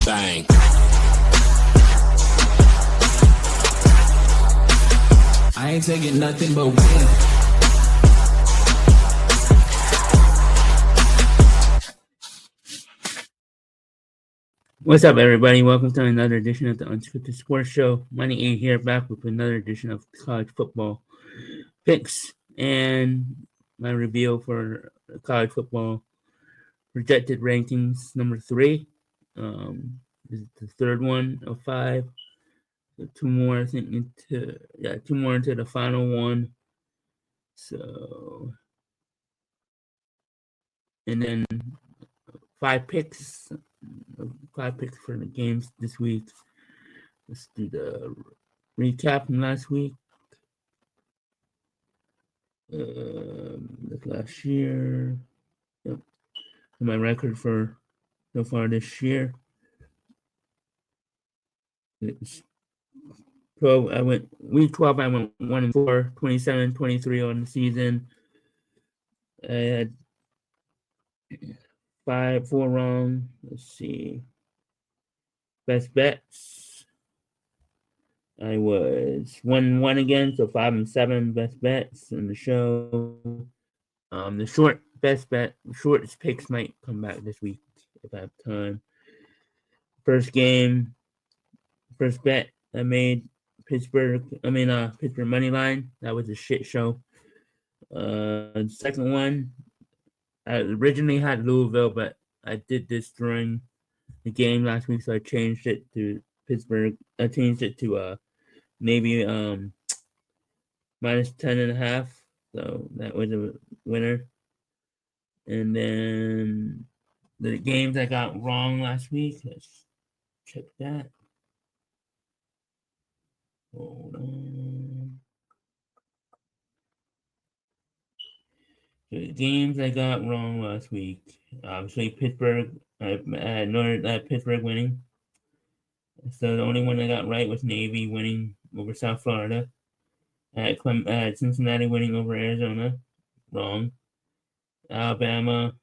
bang. I ain't taking nothing but win. What's up, everybody? Welcome to another edition of the Unscripted Sports Show. MoneyE here, back with another edition of college football picks and my review for college football projected rankings. Number 3, this is the third one of 5. So 2 more, I think, two more into the final one. So, and then 5 picks for the games this week. Let's do the recap from last week. Last year. Yep. My record for so far this year. It's 12. Week 12. I went 1-4, 27-23 on the season. I had 4 wrong. Let's see. Best bets. I was 1-1 again, so 5-7 best bets in the show. The shortest picks might come back this week if I have time. First bet I made Pittsburgh money line. That was a shit show. Second one, I originally had Louisville, but I did this during the game last week, so I changed it to Pittsburgh. I changed it to Navy minus 10.5. So that was a winner. And then the games I got wrong last week. Let's check that. Hold on. The games I got wrong last week. Obviously, Pittsburgh. I had Pittsburgh winning. So the only one I got right was Navy winning over South Florida. I had Cincinnati winning over Arizona. Wrong. Alabama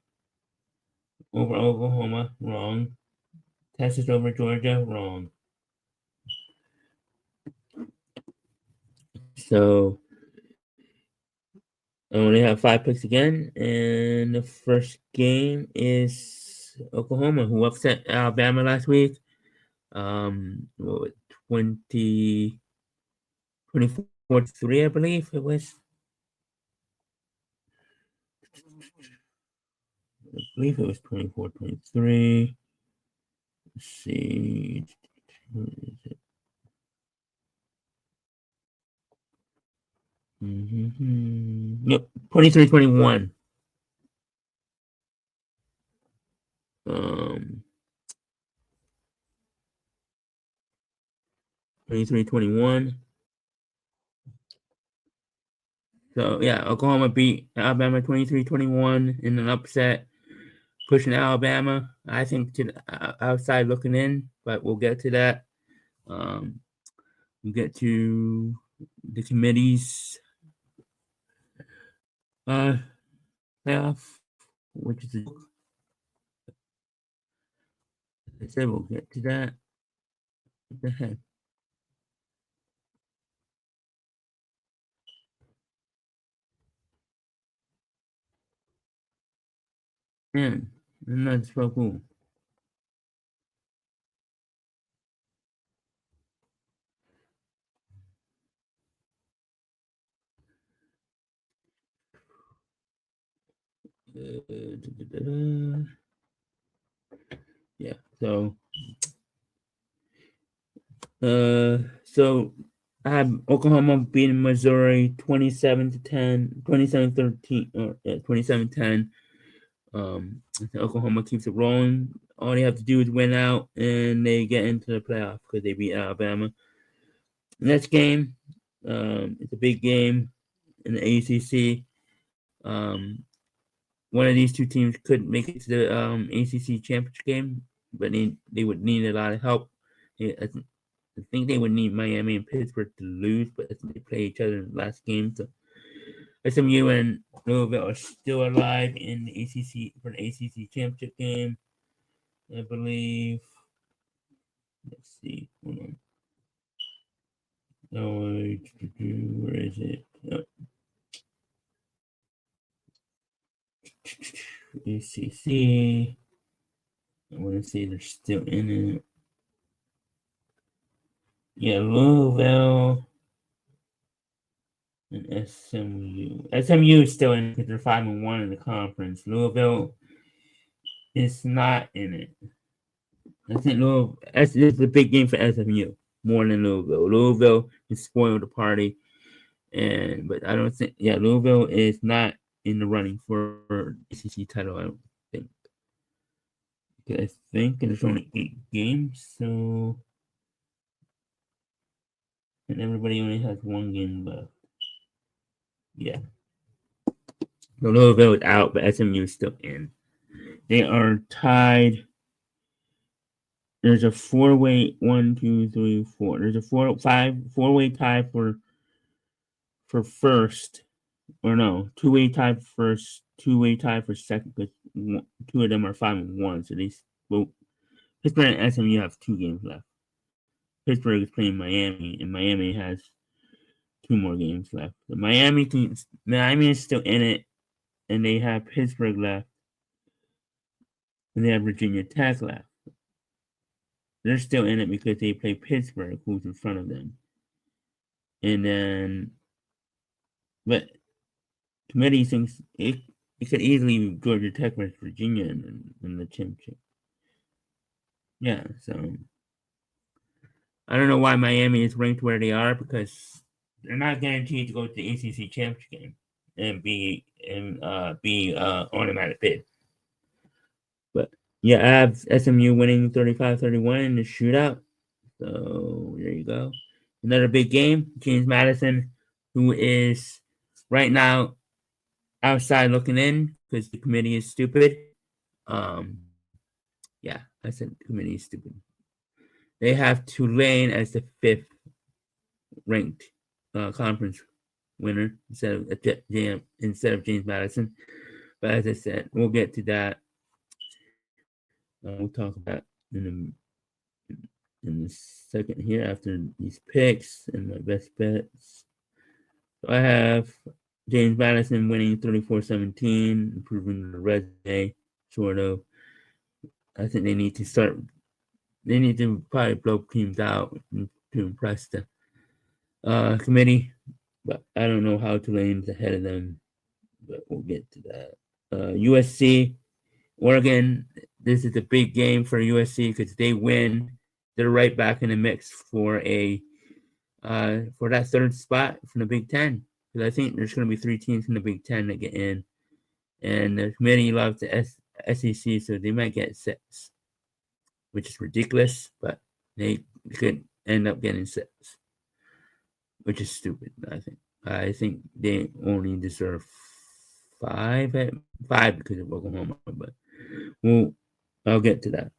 over Oklahoma. Wrong. Texas over Georgia. Wrong. So I only have 5 picks again, and the first game is Oklahoma, who upset Alabama last week. 24-3, I believe it was. I believe it was 24-23. Let's see. Yep, 23-21. 23-21. So yeah, Oklahoma beat Alabama 23-21 in an upset, pushing Alabama, I think, to the outside looking in, but we'll get to that. We'll get to the committee's playoff, which is I said we'll get to that. What the heck? Man, I'm not so cool. Yeah, so I have Oklahoma beating Missouri 27-10, 27-13, or 27-10. Oklahoma keeps it rolling. All they have to do is win out, and they get into the playoff because they beat Alabama. Next game, it's a big game in the ACC. One of these two teams could make it to the ACC championship game, but they would need a lot of help. I think they would need Miami and Pittsburgh to lose, but they play each other in the last game. So SMU and Louisville are still alive in the ACC for the ACC championship game, I believe. Let's see. Hold on. Oh, where is it? Oh, ACC. I want to say they're still in it. Yeah, Louisville and SMU. SMU is still in it because they're 5-1 in the conference. Louisville is not in it. I think Louisville. This is a big game for SMU more than Louisville. Louisville is spoiled the party, but I don't think. Yeah, Louisville is not in the running for ACC title. I don't think. I think there's only 8 games, so and everybody only has 1 game left. Yeah. So Louisville is out, but SMU is still in. They are tied. There's a 4-way 1, 2, 3, 4. There's a 4-way tie for first, or no, 2-way tie for first, 2-way tie for second. Because 2 of them are 5-1, so well, Pittsburgh and SMU have 2 games left. Pittsburgh is playing Miami, and Miami has 2 more games left. The Miami is still in it, and they have Pittsburgh left, and they have Virginia Tech left. They're still in it because they play Pittsburgh, who's in front of them. And then, but committee thinks it could easily be Georgia Tech versus Virginia in the championship. Yeah, so I don't know why Miami is ranked where they are because they're not guaranteed to go to the ACC championship game and be automatic bid. But yeah, I have SMU winning 35-31 in the shootout. So there you go. Another big game. James Madison, who is right now outside looking in because the committee is stupid. Yeah, I said the committee is stupid. They have Tulane as the 5th ranked conference winner instead of James Madison. But as I said, we'll get to that. We'll talk about in a second here after these picks and my best bets. So I have James Madison winning 34-17, improving the resume, sort of. I think they need to probably blow teams out to impress the committee, but I don't know how Tulane's ahead of them, but we'll get to that. USC, Oregon, this is a big game for USC because they win. They're right back in the mix for that 3rd spot from the Big Ten. Because I think there's going to be 3 teams from the Big Ten that get in, and the committee loves the SEC, so they might get 6, which is ridiculous. But they could end up getting 6, which is stupid. I think they only deserve 5 because of Oklahoma, but I'll get to that.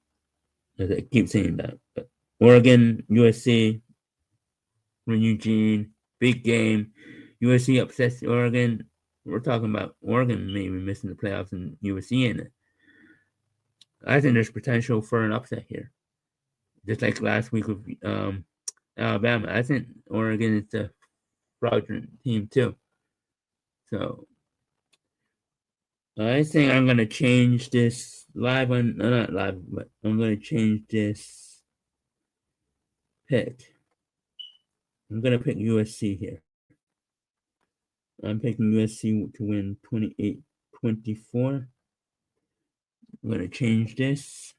I keep saying that. But Oregon, USC, Eugene, big game. USC upsets Oregon. We're talking about Oregon maybe missing the playoffs and USC in it. I think there's potential for an upset here. Just like last week with Alabama. I think Oregon is the fraudulent team too. So I think I'm gonna change this not live, but I'm gonna change this pick. I'm gonna pick USC here. I'm picking USC to win 28-24. I'm gonna change this.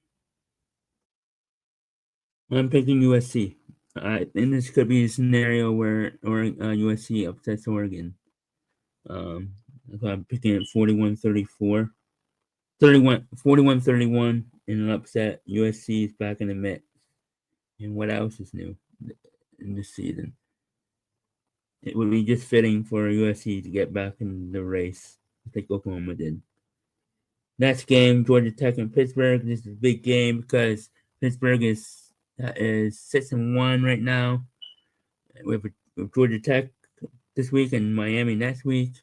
I'm picking USC. And this could be a scenario where USC upsets Oregon. I'm picking it 41-34. 41-31 in an upset. USC is back in the mix. And what else is new in this season? It would be just fitting for USC to get back in the race, like Oklahoma did. Next game, Georgia Tech and Pittsburgh. This is a big game because Pittsburgh is 6-1 right now. With Georgia Tech this week and Miami next week.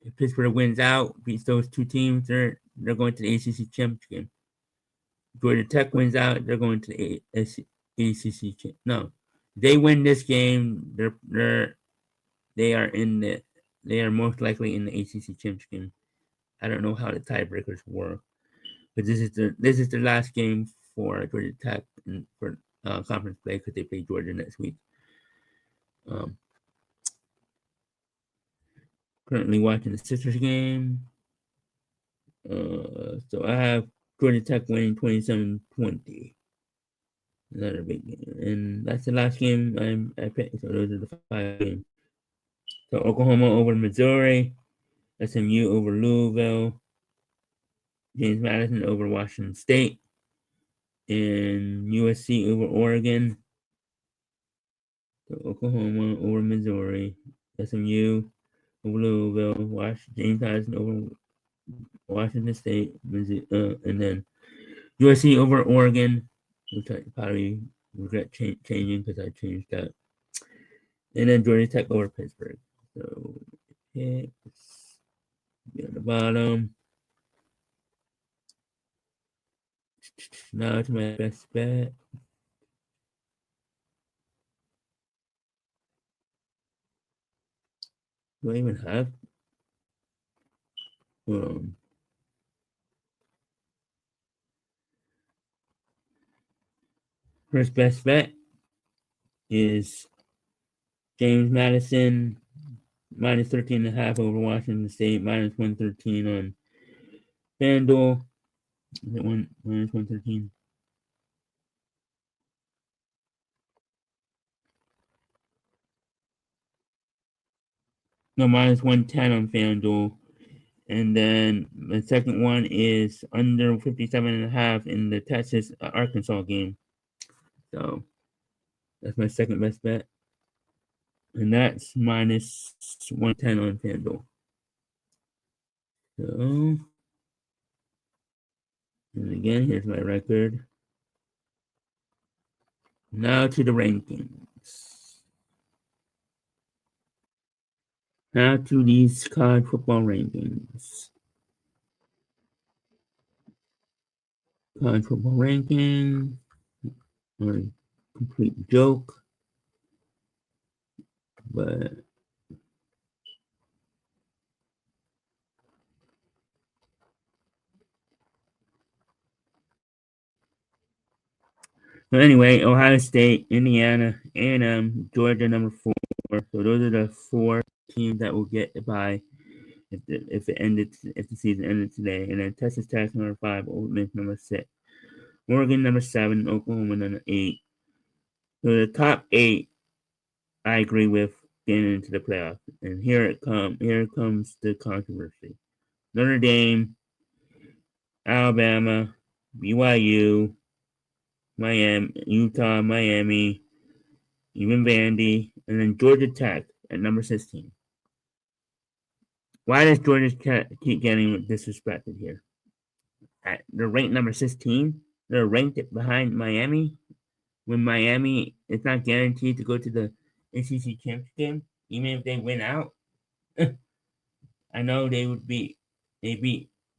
If Pittsburgh wins out, beats those 2 teams, they're going to the ACC championship game. Georgia Tech wins out, they're going to the ACC. No, they win this game. They are in the. They are most likely in the ACC championship game. I don't know how the tiebreakers work, but this is the last game for Georgia Tech for conference play because they play Georgia next week. Um, Currently watching the Sisters game. So I have Georgia Tech winning 27-20. Another big game. And that's the last game I picked. So those are the 5 games. So Oklahoma over Missouri, SMU over Louisville, James Madison over Washington State, and USC over Oregon. So Oklahoma over Missouri, SMU over Louisville, James Madison over Washington State, and then USC over Oregon, which I probably regret changing because I changed that. And then Georgia Tech over Pittsburgh. So picks be on the bottom. Now to my best bet. Do I even have? Um, First best bet is James Madison minus 13.5 over Washington State, minus 113 on FanDuel. Is it minus 113? No, minus 110 on FanDuel. And then the second one is under 57.5 in the Texas Arkansas game. So that's my second best bet. And that's minus 110 on FanDuel. So, and again, here's my record. Now to the rankings. Now to these college football rankings. College football ranking. A complete joke. But so anyway, Ohio State, Indiana, A&M, Georgia number 4. So those are the 4 teams that will get the bye if the season ended today. And then Texas Tech number 5, Ole Miss number 6, Oregon number 7, Oklahoma number 8. So the top 8, I agree with getting into the playoffs. And here comes the controversy. Notre Dame, Alabama, BYU, Miami, Utah, Miami, even Vandy, and then Georgia Tech at number 16. Why does Georgia Tech keep getting disrespected here? They're ranked number 16. They're ranked behind Miami. When Miami is not guaranteed to go to the ACC championship game, even if they win out. I know they beat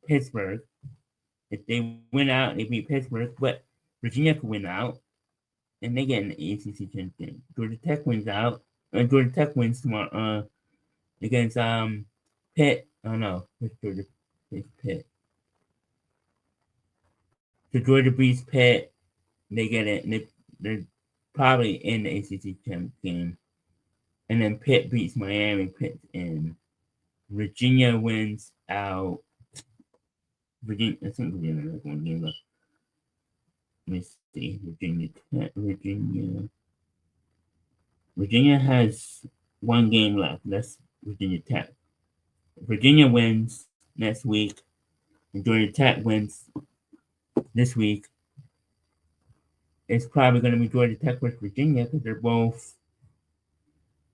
Pittsburgh. If they win out, they beat Pittsburgh, but Virginia could win out and they get an ACC championship game. Georgia Tech wins out, and Georgia Tech wins tomorrow against Pitt. Oh no, it's Georgia. It's Pitt. So Georgia beats Pitt. They get it. They're probably in the ACC championship game. And then Pitt beats Miami. Pitt's in. Virginia wins out. I think Virginia has one game left. Let me see. Virginia has one game left. That's Virginia Tech. Virginia wins next week. And Georgia Tech wins this week. It's probably going to be Georgia Tech versus Virginia because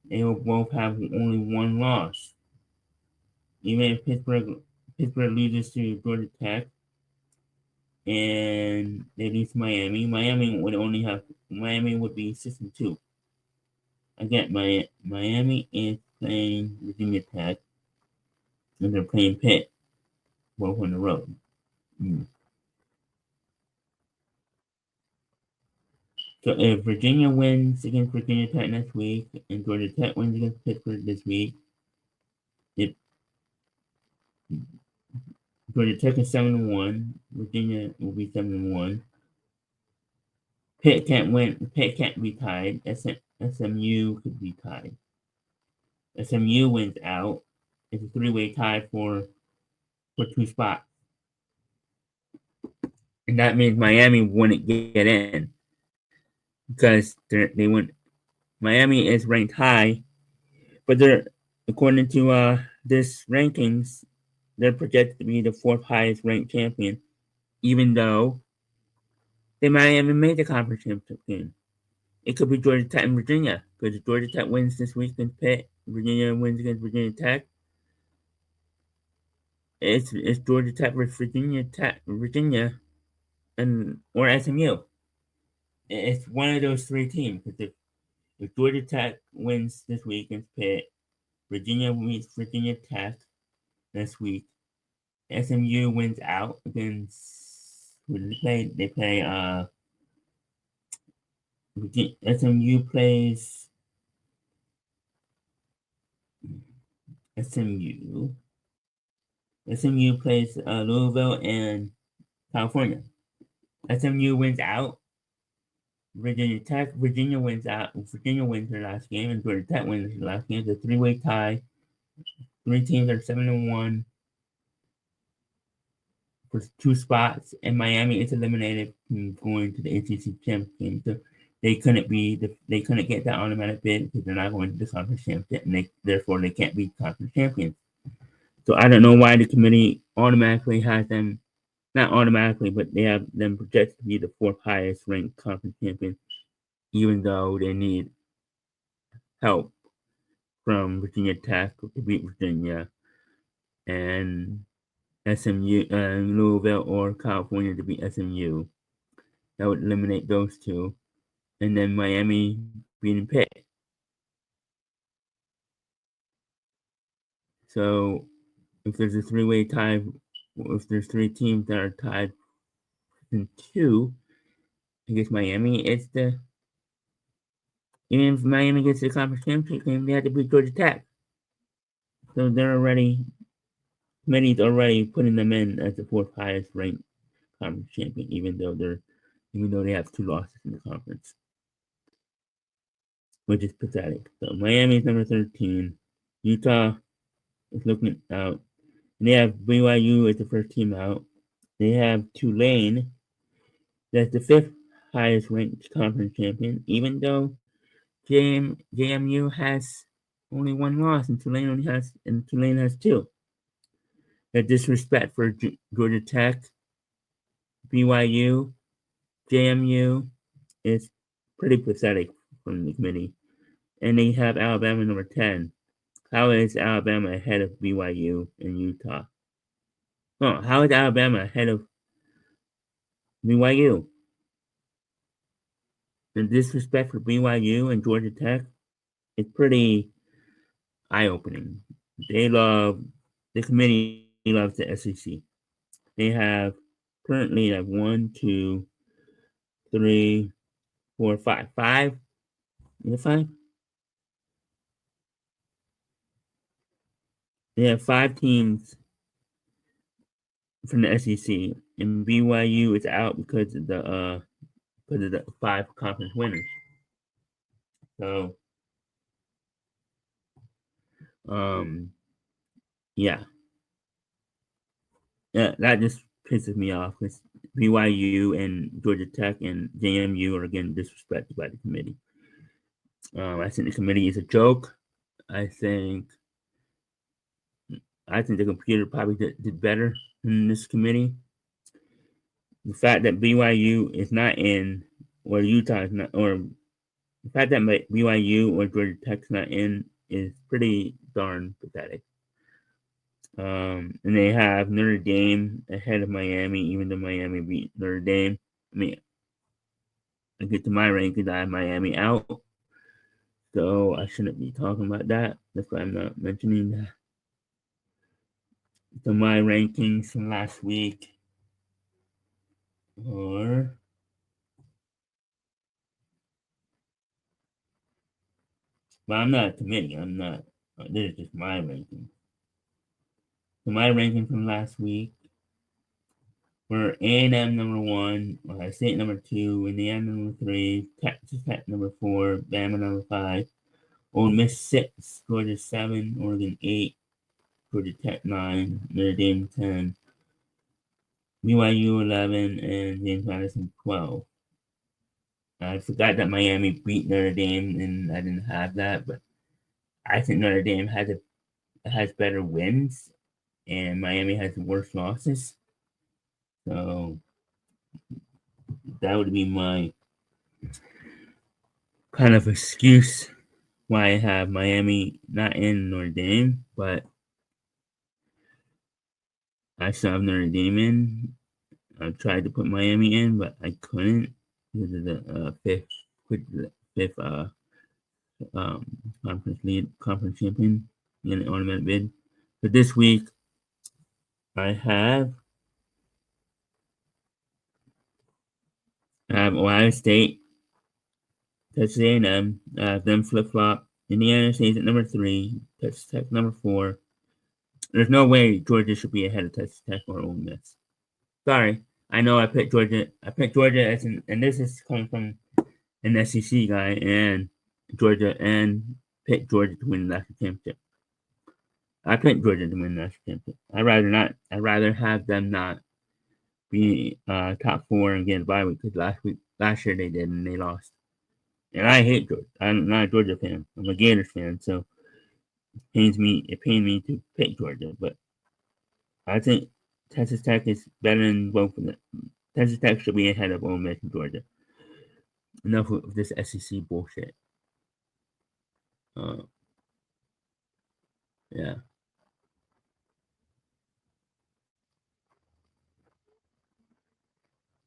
they will both have only one loss. Even if Pittsburgh loses to Georgia Tech and they lose to Miami, Miami would be 6-2. Again, Miami is playing Virginia Tech and they're playing Pitt both on the road. So if Virginia wins against Virginia Tech next week and Georgia Tech wins against Pittsburgh this week, if Georgia Tech is 7-1, Virginia will be 7-1. Pitt can't win. Pitt can't be tied. SMU could be tied. SMU wins out. It's a three-way tie for 2 spots, and that means Miami wouldn't get in because they went. Miami is ranked high, but they're according to this rankings, they're projected to be the fourth highest ranked champion, even though they might even made the conference championship game. It could be Georgia Tech and Virginia because Georgia Tech wins this week against Pitt, Virginia wins against Virginia Tech. It's Georgia Tech versus Virginia, and or SMU. It's one of those three teams. Because if Georgia Tech wins this week against Pitt, Virginia meets Virginia Tech this week. SMU wins out against who do they play? They play SMU plays SMU. SMU plays Louisville and California. SMU wins out. Virginia wins out. Virginia wins their last game, and Georgia Tech wins their last game. It's a three-way tie. Three teams are 7-1 for 2 spots, and Miami is eliminated from going to the ACC championship game. So they couldn't get that automatic bid because they're not going to the conference championship, and therefore they can't be conference champions. So I don't know why the committee automatically has them, not automatically, but they have them projected to be the fourth highest ranked conference champion, even though they need help from Virginia Tech to beat Virginia and SMU and Louisville or California to beat SMU. That would eliminate those two, and then Miami beating Pitt. So if there's a three-way tie, if there's three teams that are tied in 2, I guess Miami is the. Even if Miami gets to the conference championship game, they have to beat Georgia Tech. So committee's already putting them in as the fourth highest ranked conference champion, even though they have 2 losses in the conference, which is pathetic. So Miami's number 13. Utah is looking out. And they have BYU as the first team out. They have Tulane, that's the 5th highest ranked conference champion, even though JMU has only 1 loss and Tulane has 2. The disrespect for Georgia Tech, BYU, JMU is pretty pathetic from the committee. And they have Alabama number 10. How is Alabama ahead of BYU and Utah? Oh, how is Alabama ahead of BYU? The disrespect for BYU and Georgia Tech is pretty eye-opening. The committee loves the SEC. They have currently have 1, 2, 3, 4, 5. 5? Is it 5? They have 5 teams from the SEC, and BYU is out because of the 5 conference winners. So, yeah, that just pisses me off because BYU and Georgia Tech and JMU are getting disrespected by the committee. I think the committee is a joke. I think the computer probably did better in this committee. The fact that BYU is not in, or Utah is not, or the fact that BYU or Georgia Tech's not in is pretty darn pathetic. And they have Notre Dame ahead of Miami, even though Miami beat Notre Dame. I mean, I get to my rankings, I have Miami out. So I shouldn't be talking about that. That's why I'm not mentioning that. So my rankings from last week are But I'm not a committee. I'm not. This is just my ranking. So my ranking from last week were A&M number 1, Ohio State number 2, Indiana number 3, Texas Tech number 4, Bama number 5, Ole Miss 6, Georgia 7, Oregon 8, Georgia Tech 9, Notre Dame 10, BYU 11, and James Madison 12. I forgot that Miami beat Notre Dame, and I didn't have that, but I think Notre Dame has better wins, and Miami has worse losses. So that would be my kind of excuse why I have Miami not in Notre Dame, but I still have Notre Dame in. I tried to put Miami in, but I couldn't because of the fifth um, conference champion in an ornament bid. But this week, I have Ohio State, Texas A&M. I have them flip flop. Indiana State's at number 3, Texas Tech number 4. There's no way Georgia should be ahead of Texas Tech or Ole Miss. Sorry, I know I picked Georgia. I picked Georgia and this is coming from an SEC guy and Georgia and picked Georgia to win the national championship. I picked Georgia to win the national championship. I'd rather not. I'd rather have them not be top 4 and get a bye week because last year they did and they lost. And I hate Georgia. I'm not a Georgia fan. I'm a Gators fan, so it pains me to pick Georgia. But I think Texas Tech is better than both of them. Texas Tech should be ahead of Ole Miss and Georgia. Enough of this SEC bullshit. Uh, yeah.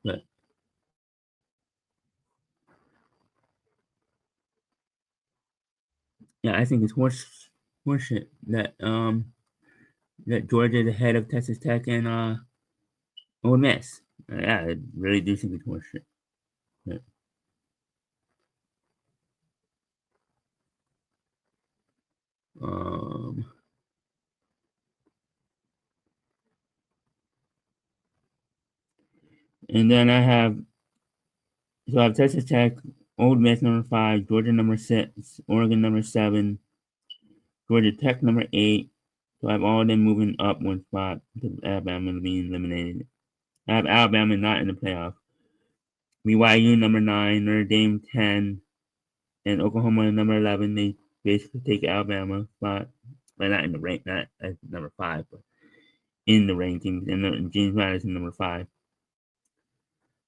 But yeah, I think it's horseshit that Georgia is ahead of Texas Tech and Ole Miss. Yeah, I really do think it's horseshit. But, um, and then I have Texas Tech, Ole Miss number 5, Georgia number 6, Oregon number 7, Georgia Tech number 8. So I have all of them moving up one spot because Alabama being eliminated. I have Alabama not in the playoff. BYU number 9, Notre Dame 10, and Oklahoma number 11. They basically take Alabama spot, but not in the rank, not as number 5, but in the rankings. And James Madison number 5.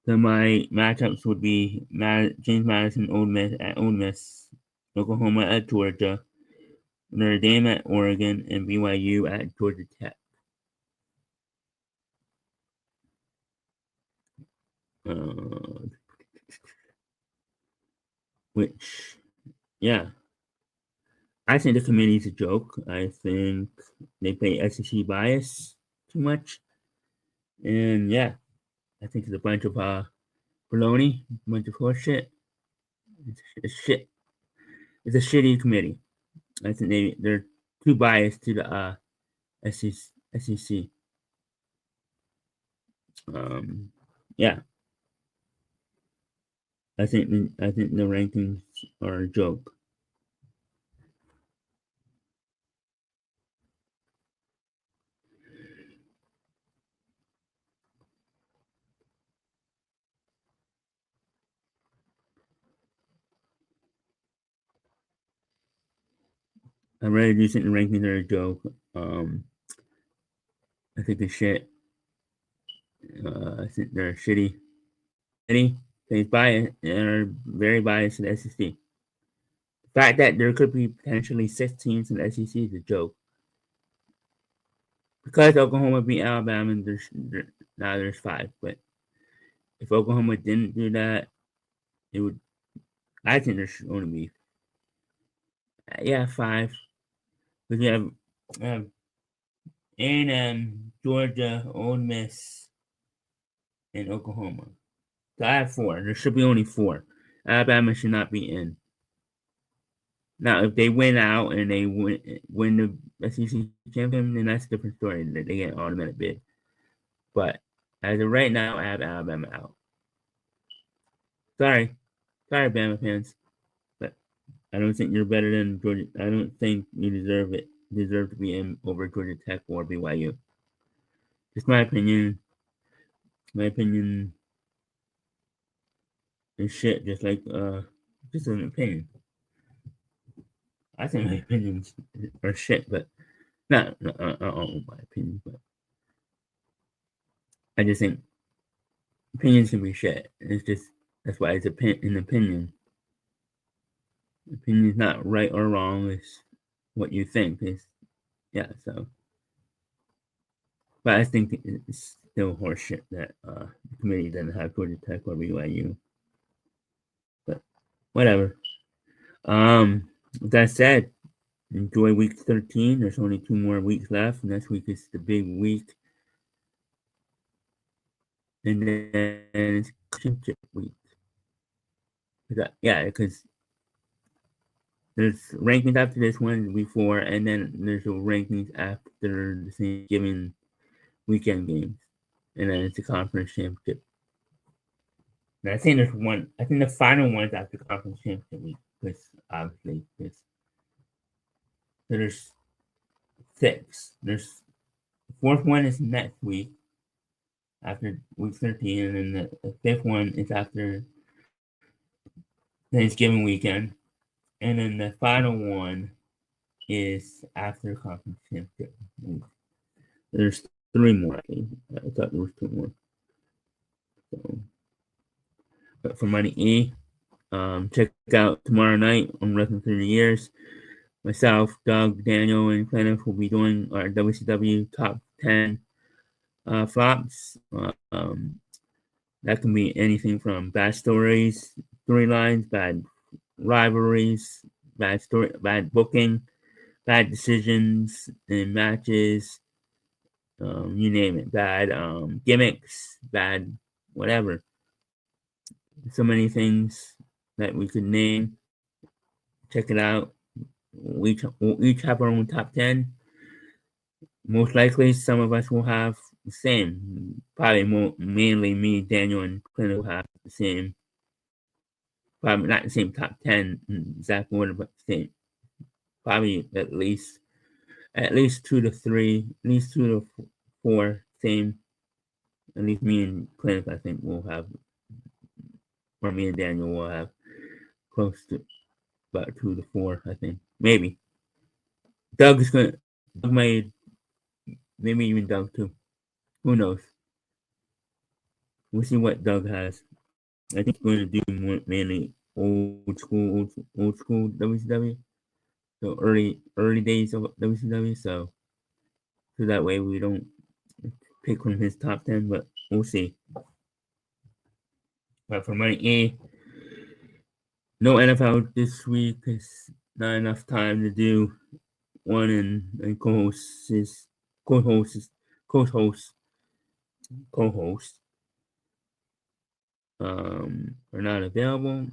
So my matchups would be James Madison, Ole Miss, Oklahoma at Georgia, Notre Dame at Oregon, and BYU at Georgia Tech. Which, yeah, I think the committee's a joke. I think they play SEC bias too much, and yeah, I think it's a bunch of baloney, a bunch of horseshit. It's shit. It's a shitty committee. I think they're too biased to the SEC. Yeah, I think the rankings are a joke. I really do think the rankings are a joke. I think they're shit. I think they're shitty. Shitty. They bias and are very biased to the SEC. The fact that there could be potentially 6 teams in the SEC is a joke. Because Oklahoma beat Alabama, now there's 5. But if Oklahoma didn't do that, it would. I think there should only be 5. Because you have A&M, Georgia, Ole Miss, and Oklahoma. So I have 4. There should be only 4. Alabama should not be in. Now, if they win out and they win the SEC championship, then that's a different story. That they get an automatic bid. But as of right now, I have Alabama out. Sorry, Bama fans, but I don't think you're better than Georgia. I don't think you deserve to be in over Georgia Tech or BYU. Just my opinion. My opinion is shit. Just an opinion. I think my opinions are shit, but not my opinion. But I just think opinions can be shit. It's just that's why it's an opinion. Opinion is not right or wrong. It's what you think. Yeah. So, but I think it's still horseshit that the committee doesn't have Georgia Tech or BYU. But whatever. With that said, enjoy week 13. There's only 2 more weeks left. Next week is the big week. And then it's championship week. Because there's rankings after this one before, and then there's the rankings after the Thanksgiving weekend games. And then it's the conference championship. And I think the final one's after conference championship week, because obviously there's 6. There's the 4th one is next week after week 13, and then the 5th one is after Thanksgiving weekend, and then the final one is after conference championship week. There's 3 more. I thought there was 2 more. So, but for MoneyE, check out tomorrow night on Wrestling Through the Years. Myself, Doug, Daniel, and Kenneth will be doing our WCW top 10 flops. That can be anything from bad storylines, bad rivalries, bad booking, bad decisions in matches, you name it, bad gimmicks, bad whatever. So many things that we could name. Check it out. We'll each have our own top 10. Most likely, some of us will have the same. Probably mainly me, Daniel, and Clint will have the same. Probably not the same top 10 in exact order, but the same. Probably at least 2 to 3, at least 2 to 4 same. At least me and Clint, I think, will have, or me and Daniel will have close to about 2 to 4, I think. Maybe. Doug may, maybe even Doug too. Who knows? We'll see what Doug has. I think we're going to do more, mainly old school WCW. So early days of WCW. So that way we don't pick from his top 10, but we'll see. But for MoneyE, no NFL this week. It's not enough time to do one, and co-host are not available.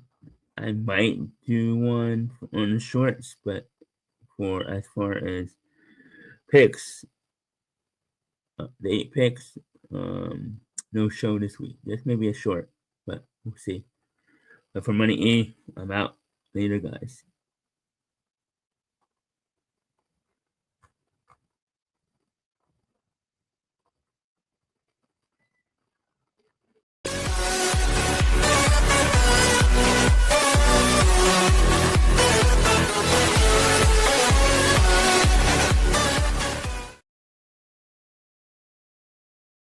I might do one on the shorts, but for as far as picks, the 8 picks, no show this week. Just maybe a short, but we'll see. But for MoneyE, I'm out. Later, guys.